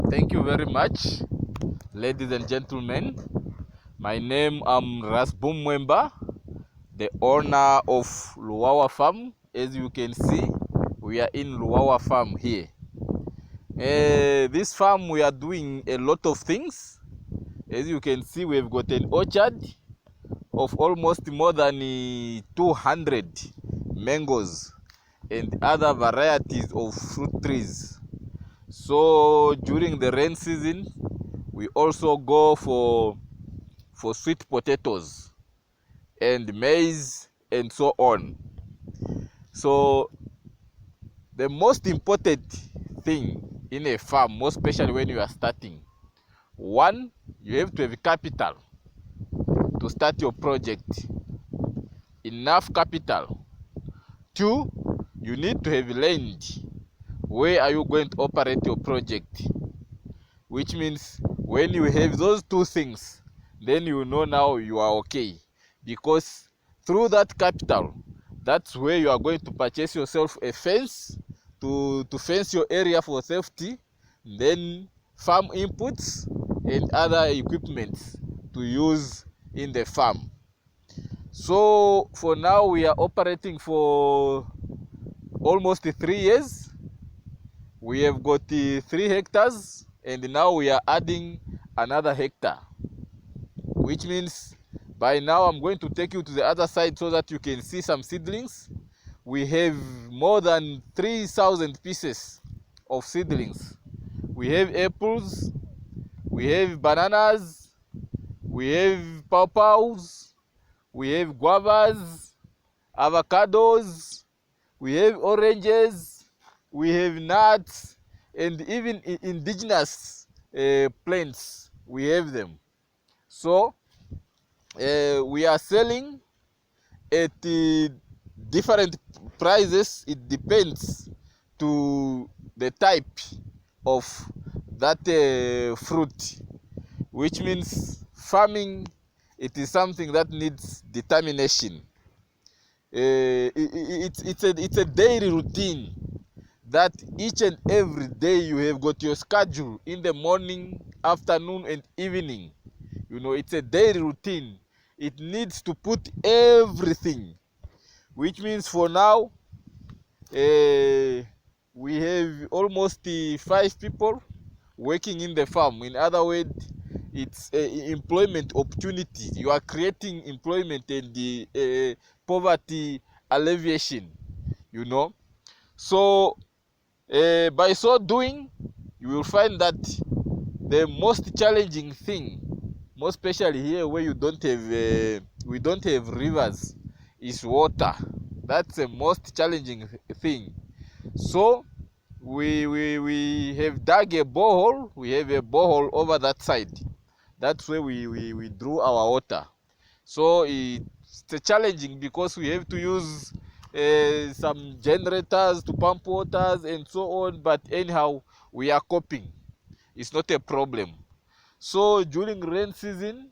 Thank you very much, ladies and gentlemen. My name is Mr.Mweemba, the owner of Luwawa Farm. As you can see, we are in Luwawa Farm here. This farm, we are doing a lot of things. As you can see, we've got an orchard of almost more than 200 mangoes and other varieties of fruit trees. So during the rain season, we also go for sweet potatoes and maize and so on. So the most important thing in a farm, most especially when you are starting, one, you have to have capital to start your project, enough capital. Two, you need to have land. Where are you going to operate your project? Which means when you have those two things, then you know now you are okay. Because through that capital, that's where you are going to purchase yourself a fence to fence your area for safety, then farm inputs and other equipment to use in the farm. So for now, we are operating for almost 3 years. We have got 3 hectares, and now we are adding another hectare, which means by now I'm going to take you to the other side so that you can see some seedlings. We have more than 3,000 pieces of seedlings. We have apples, we have bananas, we have pawpaws, we have guavas, avocados, we have oranges, we have nuts, and even indigenous plants, we have them. So we are selling at different prices. It depends to the type of that fruit, which means farming, it is something that needs determination. It's a daily routine that each and every day you have got your schedule in the morning, afternoon, and evening. You know, it's a daily routine. It needs to put everything, which means for now, we have almost 5 people working in the farm. In other words, it's employment opportunity. You are creating employment and the poverty alleviation, you know. So by so doing, you will find that the most challenging thing, most especially here where you don't have we don't have rivers, is water. That's the most challenging thing. So we have dug a borehole. We have a borehole over that side. That's where we drew our water. So it's challenging because we have to use some generators to pump waters and so on, but anyhow we are coping. It's not a problem. So during rain season,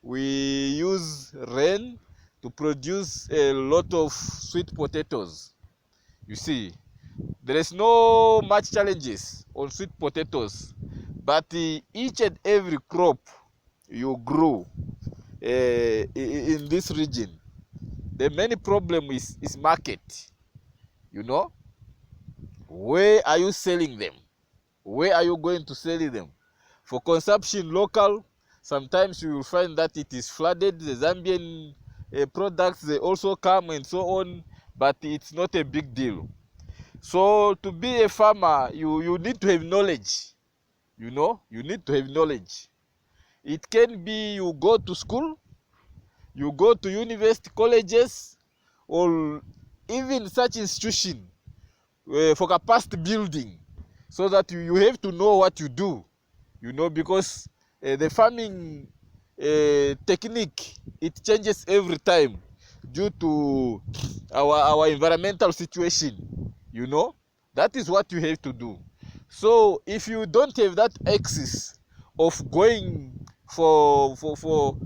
we use rain to produce a lot of sweet potatoes. You see, there is no much challenges on sweet potatoes, but each and every crop you grow in this region, the main problem is market. You know, where are you selling them? Where are you going to sell them? For consumption local, sometimes you will find that it is flooded. The Zambian products, they also come and so on, but it's not a big deal. So to be a farmer, you need to have knowledge. You know, you need to have knowledge. It can be you go to school, you go to university colleges, or even such institution for capacity building, so that you have to know what you do, you know, because the farming technique, it changes every time due to our environmental situation, you know. That is what you have to do. So if you don't have that access of going to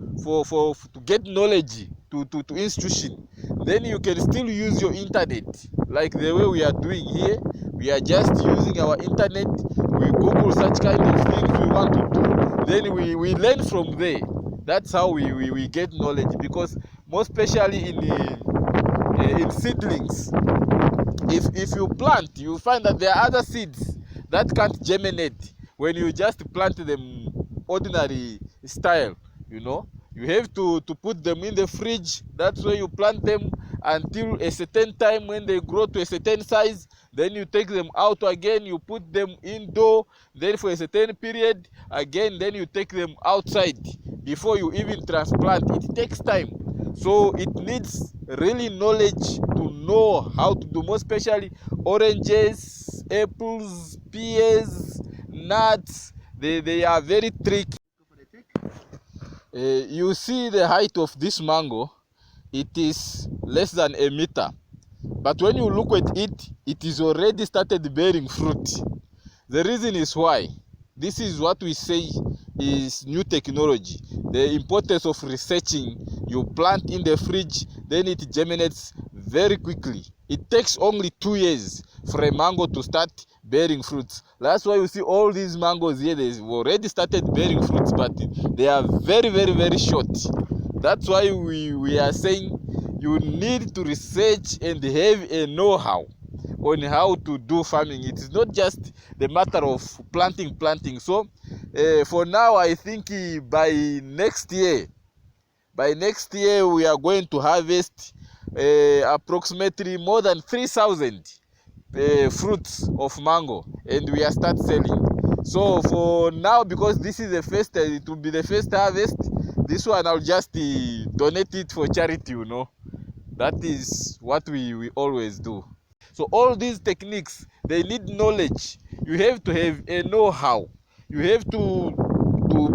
get knowledge to institution, then you can still use your internet like the way we are doing here. We are just using our internet. We Google such kind of things we want to do. Then we learn from there. That's how we get knowledge, because most especially in seedlings, if you plant, you find that there are other seeds that can't germinate when you just plant them ordinary style. You have to put them in the fridge. That's where you plant them until a certain time. When they grow to a certain size, then you take them out again, you put them indoor, then for a certain period again, then you take them outside before you even transplant. It takes time, so it needs really knowledge to know how to do, most especially oranges, apples, pears, nuts. They are very tricky. You see the height of this mango, it is less than a meter. But when you look at it, it is already started bearing fruit. The reason is why. This is what we say is new technology. The importance of researching. You plant in the fridge, then it germinates very quickly. It takes only 2 years for a mango to start bearing fruits. That's why you see all these mangoes here, they've already started bearing fruits, but they are very, very, very short. That's why we are saying you need to research and have a know-how on how to do farming. It is not just the matter of planting. So for now, I think by next year we are going to harvest approximately more than 3,000 fruits of mango, and we are start selling. So for now, because this is the first, it will be the first harvest, this one I'll just donate it for charity. That is what we always do. So all these techniques, they need knowledge. You have to have a know-how. You have to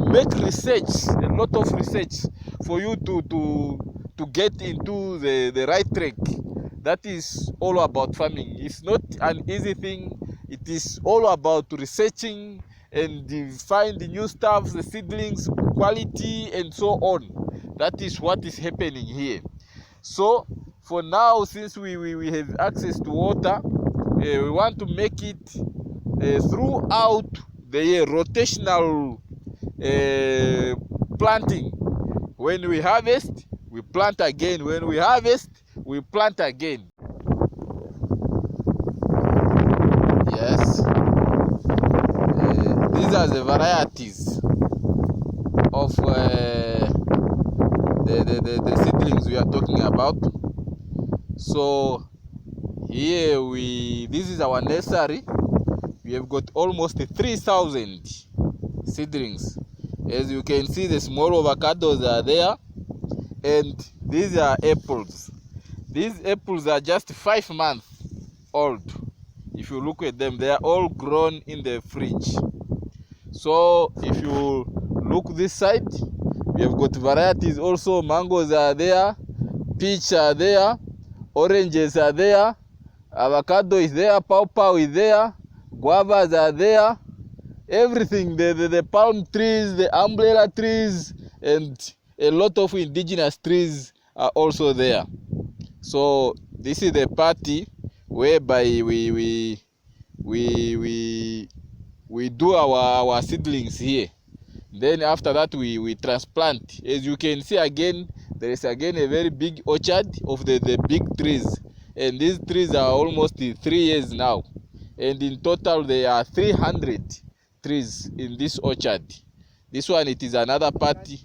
make research, a lot of research, for you to get into the right track. That is all about farming. It's not an easy thing. It is all about researching and find the new stuff, the seedlings, quality, and so on. That is what is happening here. So for now, since we have access to water, we want to make it throughout the year, rotational planting. When we harvest, we plant again. When we harvest, we plant again. Yes. These are the varieties of the seedlings we are talking about. So here this is our nursery. We have got almost 3,000 seedlings. As you can see, the small avocados are there, and these are apples. These apples are just 5 months old. If you look at them, they are all grown in the fridge. So if you look this side, we have got varieties also. Mangoes are there, peach are there, oranges are there, avocado is there, pawpaw is there, guavas are there, everything, the palm trees, the umbrella trees, and a lot of indigenous trees are also there. So this is the party whereby we do our seedlings here. Then after that we transplant. As you can see, again, there is again a very big orchard of the big trees, and these trees are almost 3 years now, and in total there are 300 trees in this orchard. This one, it is another party.